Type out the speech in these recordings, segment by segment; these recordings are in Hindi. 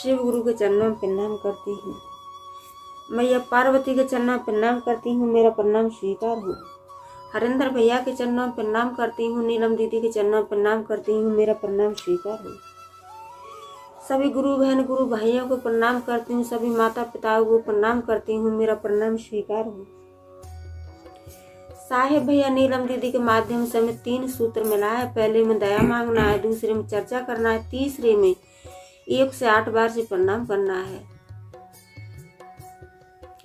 शिव गुरु के चरणों में प्रणाम करती हूँ। मैया पार्वती के चरणों में प्रणाम करती हूँ, मेरा प्रणाम स्वीकार हो। हरिंदर भैया के चरणों में प्रणाम करती हूँ, नीलम दीदी के चरणों में प्रणाम करती हूँ, मेरा प्रणाम स्वीकार हो। सभी गुरु बहन गुरु भाइयों को प्रणाम करती हूँ, सभी माता पिताओं को प्रणाम करती हूँ, मेरा प्रणाम स्वीकार हो। साहेब भैया नीलम दीदी के माध्यम से हमें 3 सूत्र मिला है। पहले में दया मांगना है, दूसरे में चर्चा करना है, तीसरे में 1 से 8 बार से प्रणाम करना है।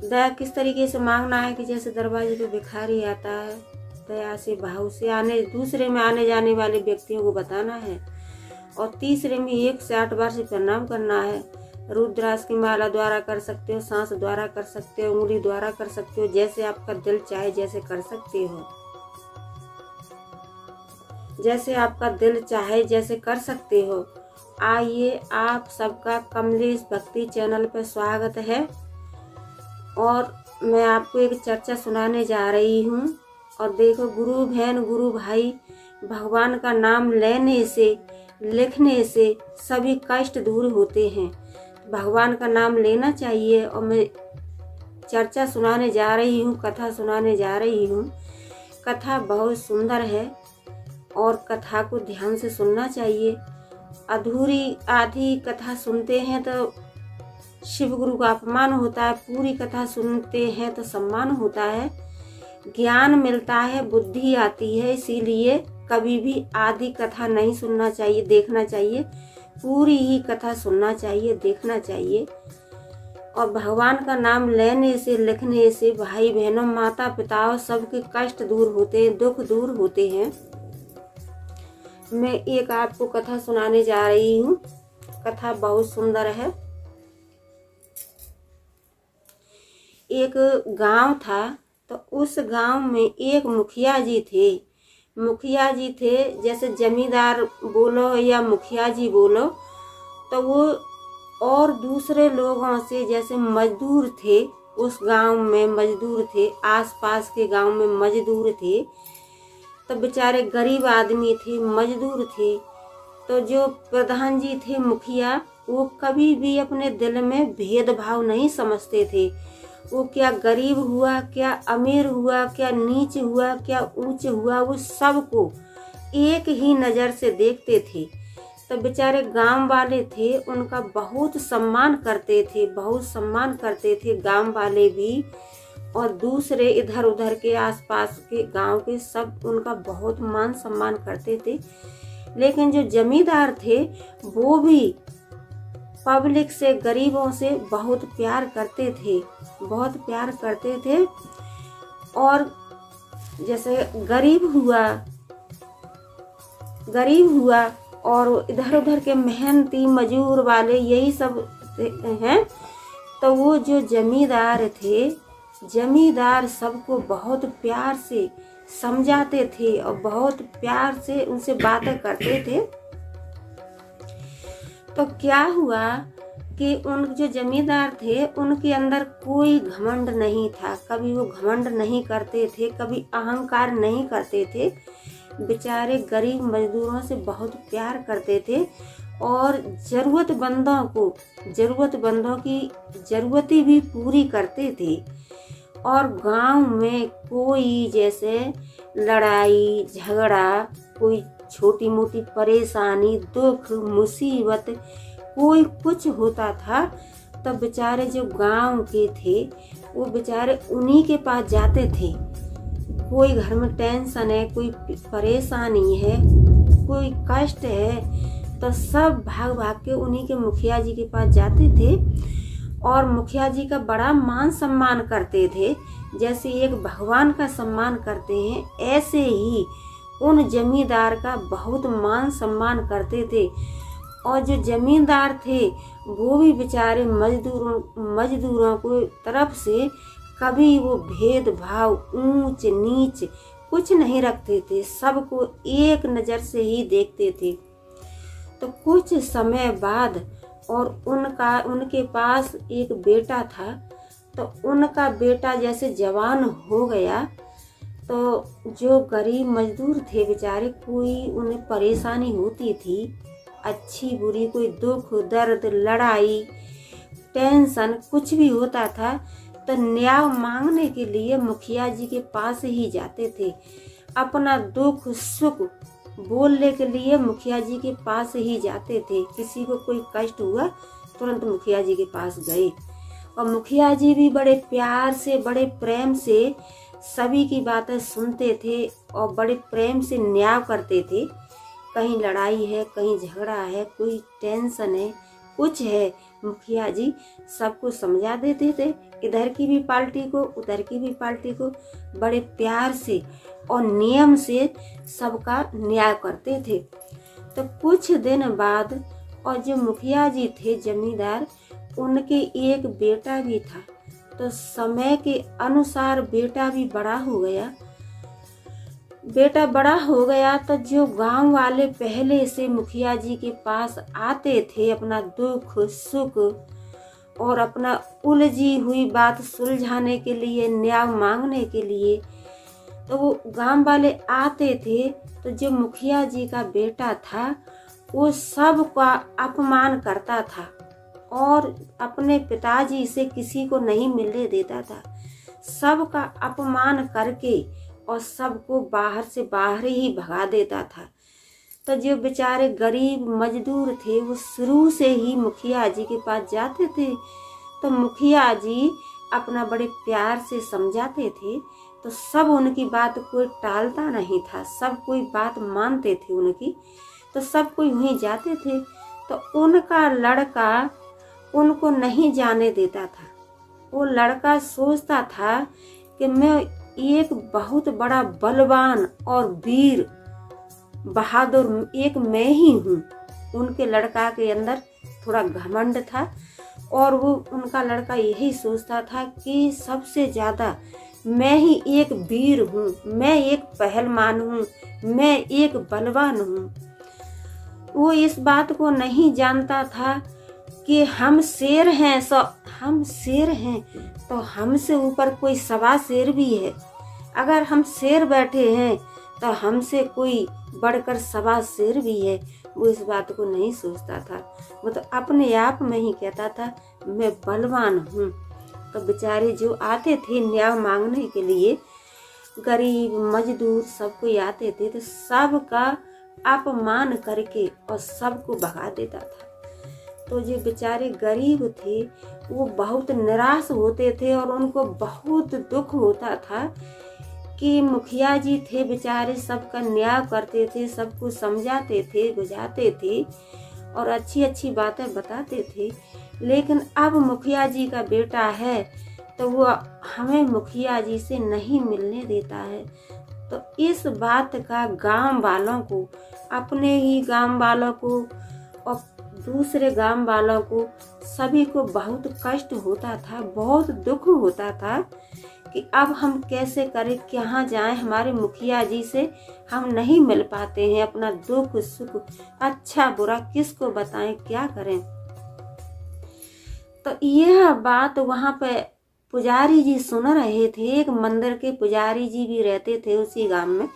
दया किस तरीके से मांगना है कि जैसे दरवाजे पे भिखारी आता है, दया से भाव से दूसरे में आने जाने वाले व्यक्तियों को बताना है। और तीसरे में 1 से 8 बार से प्रणाम करना है। रुद्राक्ष की माला द्वारा कर सकते हो, सांस द्वारा कर सकते हो, उंगली द्वारा कर सकते हो, जैसे आपका दिल चाहे जैसे कर सकते हो, जैसे आपका दिल चाहे जैसे कर सकते हो। आइए, आप सबका कमलेश भक्ति चैनल पर स्वागत है। और मैं आपको एक चर्चा सुनाने जा रही हूँ। और देखो गुरु बहन गुरु भाई, भगवान का नाम लेने से लिखने से सभी कष्ट दूर होते हैं। भगवान का नाम लेना चाहिए। और मैं चर्चा सुनाने जा रही हूँ, कथा सुनाने जा रही हूँ। कथा बहुत सुंदर है और कथा को ध्यान से सुनना चाहिए। अधूरी आधी कथा सुनते हैं तो शिव गुरु का अपमान होता है, पूरी कथा सुनते हैं तो सम्मान होता है, ज्ञान मिलता है, बुद्धि आती है। इसीलिए कभी भी आधी कथा नहीं सुनना चाहिए, देखना चाहिए। पूरी ही कथा सुनना चाहिए, देखना चाहिए। और भगवान का नाम लेने से लिखने से भाई बहनों माता पिताओं सबके कष्ट दूर होते हैं, दुख दूर होते हैं। मैं एक आपको कथा सुनाने जा रही हूँ। कथा बहुत सुंदर है। एक गांव था, तो उस गांव में एक मुखिया जी थे। मुखिया जी थे, जैसे जमींदार बोलो या मुखिया जी बोलो, तो वो और दूसरे लोगों से जैसे मजदूर थे, उस गांव में मजदूर थे, आसपास के गांव में मजदूर थे। तो बेचारे गरीब आदमी थे, मजदूर थे। तो जो प्रधान जी थे मुखिया, वो कभी भी अपने दिल में भेदभाव नहीं समझते थे। वो क्या गरीब हुआ, क्या अमीर हुआ, क्या नीच हुआ, क्या ऊंच हुआ, वो सबको एक ही नज़र से देखते थे। तो बेचारे गांव वाले थे, उनका बहुत सम्मान करते थे, बहुत सम्मान करते थे गांव वाले भी। और दूसरे इधर उधर के आसपास के गांव के सब उनका बहुत मान सम्मान करते थे। लेकिन जो जमींदार थे वो भी पब्लिक से, गरीबों से बहुत प्यार करते थे, बहुत प्यार करते थे। और जैसे गरीब हुआ और इधर उधर के मेहनती मजूर वाले यही सब हैं। तो वो जो जमींदार थे, जमींदार सबको बहुत प्यार से समझाते थे और बहुत प्यार से उनसे बातें करते थे। तो क्या हुआ कि उन जो जमींदार थे उनके अंदर कोई घमंड नहीं था। कभी वो घमंड नहीं करते थे, कभी अहंकार नहीं करते थे। बेचारे गरीब मजदूरों से बहुत प्यार करते थे और ज़रूरतमंदों की ज़रूरतें भी पूरी करते थे। और गांव में कोई जैसे लड़ाई झगड़ा, कोई छोटी मोटी परेशानी, दुख मुसीबत, कोई कुछ होता था तो बेचारे जो गांव के थे वो बेचारे उन्हीं के पास जाते थे। कोई घर में टेंशन है, कोई परेशानी है, कोई कष्ट है, तो सब भाग भाग के उन्हीं के मुखिया जी के पास जाते थे। और मुखिया जी का बड़ा मान सम्मान करते थे। जैसे एक भगवान का सम्मान करते हैं, ऐसे ही उन जमींदार का बहुत मान सम्मान करते थे। और जो जमींदार थे वो भी बेचारे मजदूरों को तरफ से कभी वो भेदभाव, ऊंच नीच कुछ नहीं रखते थे, सबको एक नज़र से ही देखते थे। तो कुछ समय बाद और उनके पास एक बेटा था। तो उनका बेटा जैसे जवान हो गया तो जो गरीब मजदूर थे बेचारे, कोई उन्हें परेशानी होती थी, अच्छी बुरी कोई दुख दर्द लड़ाई टेंशन कुछ भी होता था तो न्याय मांगने के लिए मुखिया जी के पास ही जाते थे। अपना दुख सुख बोलने के लिए मुखिया जी के पास ही जाते थे। किसी को कोई कष्ट हुआ तुरंत मुखिया जी के पास गए और मुखिया जी भी बड़े प्यार से बड़े प्रेम से सभी की बातें सुनते थे और बड़े प्रेम से न्याय करते थे। कहीं लड़ाई है, कहीं झगड़ा है, कोई टेंशन है, कुछ है, मुखिया जी सबको समझा देते थे। इधर की भी पार्टी को उधर की भी पार्टी को बड़े प्यार से और नियम से सबका न्याय करते थे। तो कुछ दिन बाद और जो मुखिया जी थे जमींदार, उनके एक बेटा भी था। तो समय के अनुसार बेटा भी बड़ा हो गया। बेटा बड़ा हो गया तो जो गांव वाले पहले से मुखिया जी के पास आते थे अपना दुख सुख और अपना उलझी हुई बात सुलझाने के लिए न्याय मांगने के लिए, तो वो गांव वाले आते थे। तो जो मुखिया जी का बेटा था वो सबका अपमान करता था और अपने पिताजी से किसी को नहीं मिलने देता था। सबका अपमान करके और सबको बाहर से बाहर ही भगा देता था। तो जो बेचारे गरीब मजदूर थे वो शुरू से ही मुखिया जी के पास जाते थे। तो मुखिया जी अपना बड़े प्यार से समझाते थे तो सब उनकी बात कोई टालता नहीं था, सब कोई बात मानते थे उनकी। तो सब कोई वहीं जाते थे। तो उनका लड़का उनको नहीं जाने देता था। वो लड़का सोचता था कि मैं एक बहुत बड़ा बलवान और वीर बहादुर एक मैं ही हूँ। उनके लड़का के अंदर थोड़ा घमंड था और वो उनका लड़का यही सोचता था कि सबसे ज़्यादा मैं ही एक वीर हूँ, मैं एक पहलवान हूँ, मैं एक बलवान हूँ। वो इस बात को नहीं जानता था कि हम शेर हैं, हम शेर हैं तो हमसे ऊपर कोई सवा शेर भी है। अगर हम शेर बैठे हैं तो हमसे कोई बढ़कर सवा शेर भी है। वो इस बात को नहीं सोचता था। वो तो अपने आप में ही कहता था मैं बलवान हूँ। तो बेचारे जो आते थे न्याय मांगने के लिए, गरीब मजदूर सब कोई आते थे तो सबका अपमान करके और सबको भगा देता था। तो जो बेचारे गरीब थे वो बहुत निराश होते थे और उनको बहुत दुख होता था कि मुखिया जी थे बेचारे सबका न्याय करते थे, सबको समझाते थे, बुझाते थे और अच्छी अच्छी बातें बताते थे। लेकिन अब मुखिया जी का बेटा है तो वो हमें मुखिया जी से नहीं मिलने देता है। तो इस बात का गांव वालों को, अपने ही गांव वालों को और दूसरे गांव वालों को, सभी को बहुत कष्ट होता था, बहुत दुख होता था कि अब हम कैसे करें, कहाँ जाएं, हमारे मुखिया जी से हम नहीं मिल पाते हैं। अपना दुख सुख अच्छा बुरा किसको बताएं, क्या करें। तो यह बात वहाँ पे पुजारी जी सुन रहे थे। एक मंदिर के पुजारी जी भी रहते थे उसी गांव में।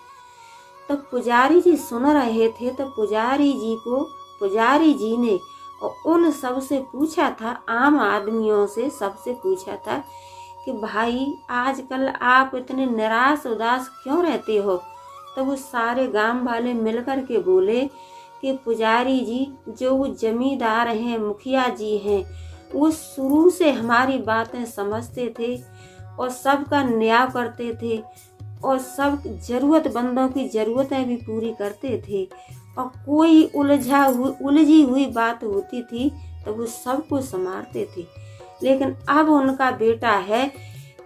तो पुजारी जी सुन रहे थे तो पुजारी जी ने उन सब से पूछा था, आम आदमियों से सबसे पूछा था कि भाई आजकल आप इतने निराश उदास क्यों रहते हो। तो वो सारे गांव वाले मिलकर के बोले कि पुजारी जी जो वो जमींदार हैं, मुखिया जी हैं, वो शुरू से हमारी बातें समझते थे और सबका न्याय करते थे और सब जरूरतमंदों की जरूरतें भी पूरी करते थे और कोई उलझी हुई बात होती थी तो वो सबको संभालते थे। लेकिन अब उनका बेटा है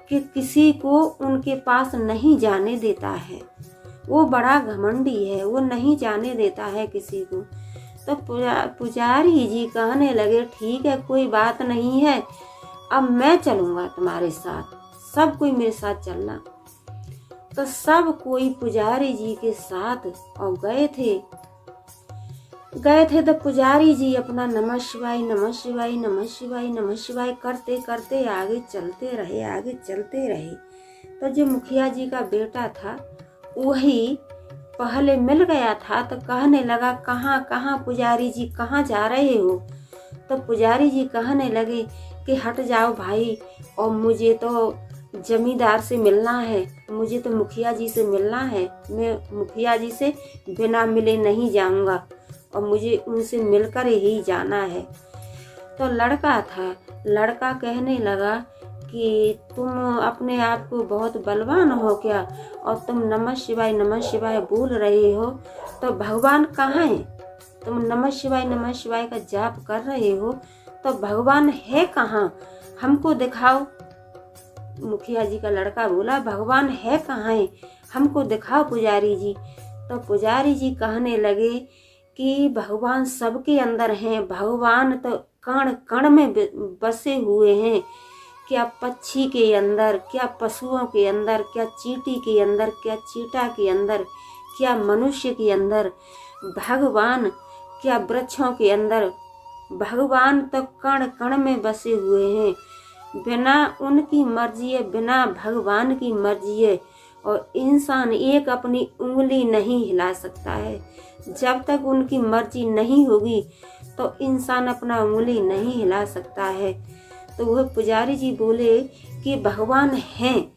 कि किसी को उनके पास नहीं जाने देता है। वो बड़ा घमंडी है, वो नहीं जाने देता है किसी को। तो पुजारी जी कहने लगे ठीक है, कोई बात नहीं है, अब मैं चलूँगा तुम्हारे साथ, सब कोई मेरे साथ चलना। तो सब कोई पुजारी जी के साथ और गए थे। तो पुजारी जी अपना नमः शिवाय नमः शिवाय नमः शिवाय नमः शिवाय करते करते आगे चलते रहे। तो जो मुखिया जी का बेटा था वही पहले मिल गया था तो कहने लगा, कहाँ कहाँ पुजारी जी, कहाँ जा रहे हो? तो पुजारी जी कहने लगे कि हट जाओ भाई, और मुझे तो जमींदार से मिलना है, मुझे तो मुखिया जी से मिलना है, मैं मुखिया जी से बिना मिले नहीं जाऊंगा और मुझे उनसे मिलकर ही जाना है। तो लड़का था, लड़का कहने लगा कि तुम अपने आप को बहुत बलवान हो क्या, और तुम नमः शिवाय बोल रहे हो, तो भगवान कहाँ है? तुम नमः शिवाय का जाप कर रहे हो तो भगवान है कहाँ? हमको दिखाओ। मुखिया जी का लड़का बोला, भगवान है कहाँ है, हमको दिखाओ पुजारी जी। तो पुजारी जी कहने लगे कि भगवान सबके अंदर हैं, भगवान तो कण कण में बसे हुए हैं, क्या पक्षी के अंदर, क्या पशुओं के अंदर, क्या चींटी के अंदर, क्या चींटा के अंदर, क्या मनुष्य के अंदर भगवान, क्या वृक्षों के अंदर भगवान तो कण कण में बसे हुए हैं। बिना उनकी मर्जी है, बिना भगवान की मर्जी है, और इंसान एक अपनी उंगली नहीं हिला सकता है। जब तक उनकी मर्जी नहीं होगी तो इंसान अपना उंगली नहीं हिला सकता है। तो वह पुजारी जी बोले कि भगवान हैं,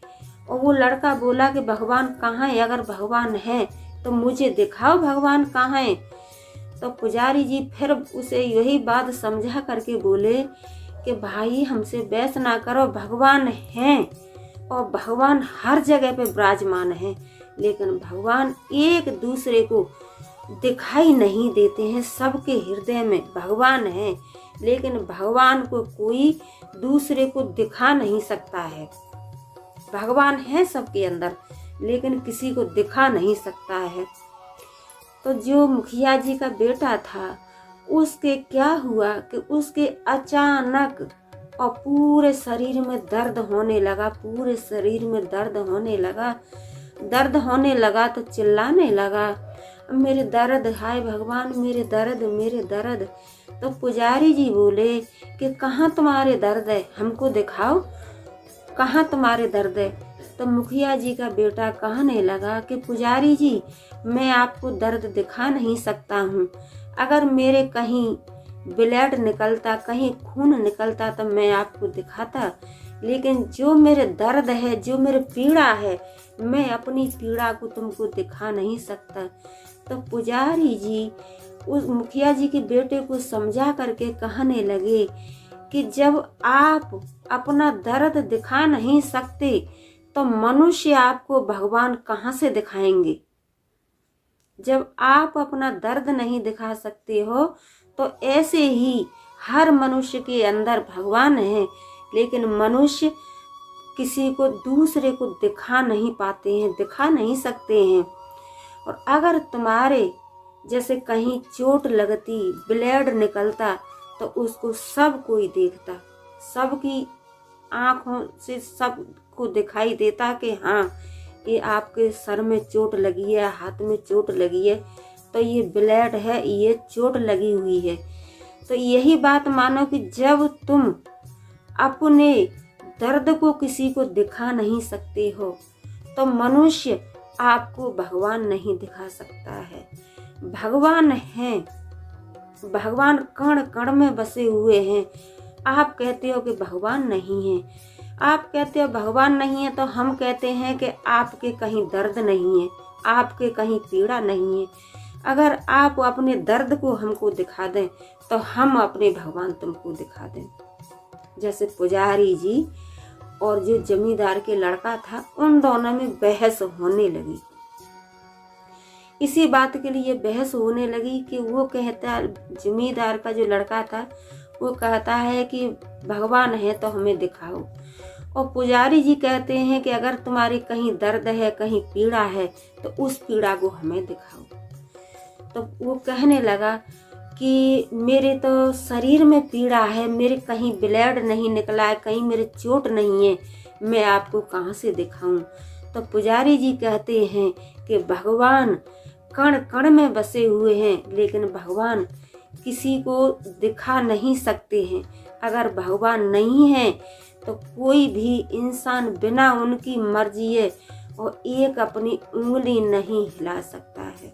और वो लड़का बोला कि भगवान कहाँ है? अगर भगवान है तो मुझे दिखाओ भगवान कहाँ है। तो पुजारी जी फिर उसे यही बात समझा करके बोले कि भाई हमसे बहस ना करो, भगवान हैं और भगवान हर जगह पे विराजमान है, लेकिन भगवान एक दूसरे को दिखाई नहीं देते हैं। सबके हृदय में भगवान है, लेकिन भगवान को कोई दूसरे को दिखा नहीं सकता है। भगवान है सबके अंदर, लेकिन किसी को दिखा नहीं सकता है। तो जो मुखिया जी का बेटा था, उसके क्या हुआ कि उसके अचानक और पूरे शरीर में दर्द होने लगा, पूरे शरीर में दर्द होने लगा। दर्द होने लगा तो चिल्लाने लगा, मेरे दर्द, हाय भगवान मेरे दर्द, मेरे दर्द। तो पुजारी जी बोले कि कहाँ तुम्हारे दर्द है, हमको दिखाओ कहाँ तुम्हारे दर्द है। तो मुखिया जी का बेटा कहने लगा कि पुजारी जी, मैं आपको दर्द दिखा नहीं सकता हूँ। अगर मेरे कहीं ब्लड निकलता, कहीं खून निकलता तो मैं आपको दिखाता, लेकिन जो मेरे दर्द है, जो मेरे पीड़ा है, मैं अपनी पीड़ा को तुमको दिखा नहीं सकता। तो पुजारी जी उस मुखिया जी के बेटे को समझा करके कहने लगे कि जब आप अपना दर्द दिखा नहीं सकते तो मनुष्य आपको भगवान कहाँ से दिखाएंगे। जब आप अपना दर्द नहीं दिखा सकते हो तो ऐसे ही हर मनुष्य के अंदर भगवान है, लेकिन मनुष्य किसी को दूसरे को दिखा नहीं पाते हैं, दिखा नहीं सकते हैं। और अगर तुम्हारे जैसे कहीं चोट लगती, ब्लड निकलता, तो उसको सब कोई देखता, सबकी आंखों से सबको दिखाई देता कि हाँ ये आपके सर में चोट लगी है, हाथ में चोट लगी है, तो ये ब्लड है, ये चोट लगी हुई है। तो यही बात मानो कि जब तुम अपने दर्द को किसी को दिखा नहीं सकते हो तो मनुष्य आपको भगवान नहीं दिखा सकता है। भगवान हैं, भगवान कण कण में बसे हुए हैं। आप कहते हो कि भगवान नहीं है, आप कहते हो भगवान नहीं है, तो हम कहते हैं कि आपके कहीं दर्द नहीं है, आपके कहीं पीड़ा नहीं है। अगर आप अपने दर्द को हमको दिखा दें तो हम अपने भगवान तुमको दिखा दें। जैसे पुजारी जी और जो जमींदार के लड़का था, उन दोनों में बहस होने लगी। इसी बात के लिए बहस होने लगी कि वो कहता, जमींदार का जो लड़का था वो कहता है कि भगवान है तो हमें दिखाओ, और पुजारी जी कहते हैं कि अगर तुम्हारी कहीं दर्द है, कहीं पीड़ा है, तो उस पीड़ा को हमें दिखाओ। तो वो कहने लगा कि मेरे तो शरीर में पीड़ा है, मेरे कहीं ब्लड नहीं निकला है, कहीं मेरे चोट नहीं है, मैं आपको कहाँ से दिखाऊं। तो पुजारी जी कहते हैं कि भगवान कण कण में बसे हुए हैं, लेकिन भगवान किसी को दिखा नहीं सकते हैं। अगर भगवान नहीं है तो कोई भी इंसान बिना उनकी मर्जी है और एक अपनी उंगली नहीं हिला सकता है।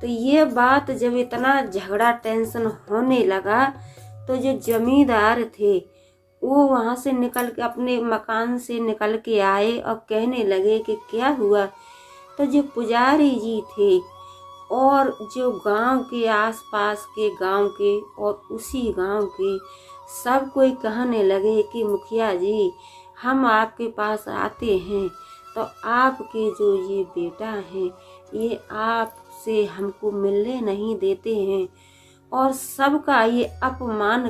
तो ये बात जब इतना झगड़ा टेंशन होने लगा तो जो जमींदार थे वो वहाँ से निकल के अपने मकान से निकल के आए और कहने लगे कि क्या हुआ। तो जो पुजारी जी थे और जो गांव के आसपास के गांव के और उसी गांव के सब कोई कहने लगे कि मुखिया जी हम आपके पास आते हैं तो आपके जो ये बेटा हैं ये आपसे हमको मिलने नहीं देते हैं और सबका अपमान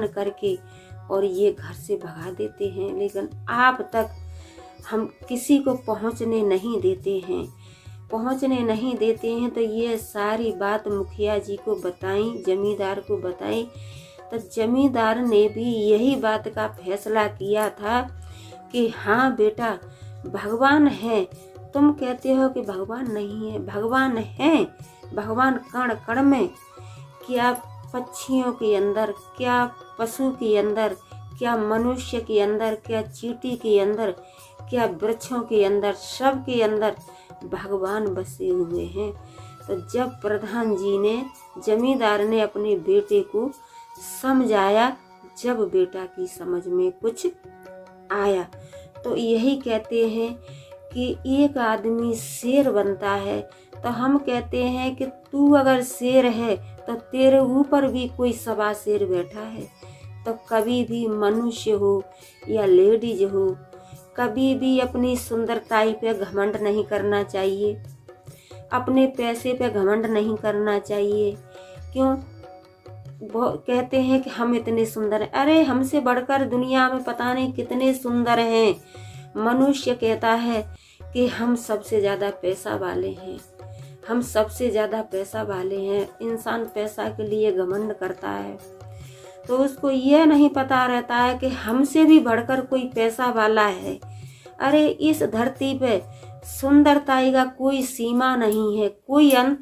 करके और ये घर से भगा देते हैं, लेकिन आप तक हम किसी को पहुंचने नहीं देते हैं। तो ये सारी बात मुखिया जी को बताई, जमींदार को बताई। तो जमींदार ने भी यही बात का फैसला किया था कि हाँ बेटा भगवान है। तुम कहते हो कि भगवान नहीं है, भगवान है। भगवान कण कण में, क्या पक्षियों के अंदर, क्या पशु के अंदर, क्या मनुष्य के अंदर, क्या चींटी के अंदर, क्या वृक्षों के अंदर, सब के अंदर भगवान बसे हुए हैं। तो जब प्रधान जी ने, जमींदार ने अपने बेटे को समझाया, जब बेटा की समझ में कुछ आया, तो यही कहते हैं कि एक आदमी शेर बनता है। तो हम कहते हैं कि तू अगर शेर है तो तेरे ऊपर भी कोई सवा शेर बैठा है। तो कभी भी मनुष्य हो या लेडीज हो, कभी भी अपनी सुंदरताई पे घमंड नहीं करना चाहिए, अपने पैसे पे घमंड नहीं करना चाहिए। क्यों? वो कहते हैं कि हम इतने सुंदर हैं। अरे हमसे बढ़कर दुनिया में पता नहीं कितने सुंदर हैं। मनुष्य कहता है कि हम सबसे ज़्यादा पैसा वाले हैं, हम सबसे ज़्यादा पैसा वाले हैं। इंसान पैसा के लिए घमंड करता है तो उसको यह नहीं पता रहता है कि हमसे भी बढ़कर कोई पैसा वाला है। अरे इस धरती पे सुंदरताई का कोई सीमा नहीं है, कोई अंत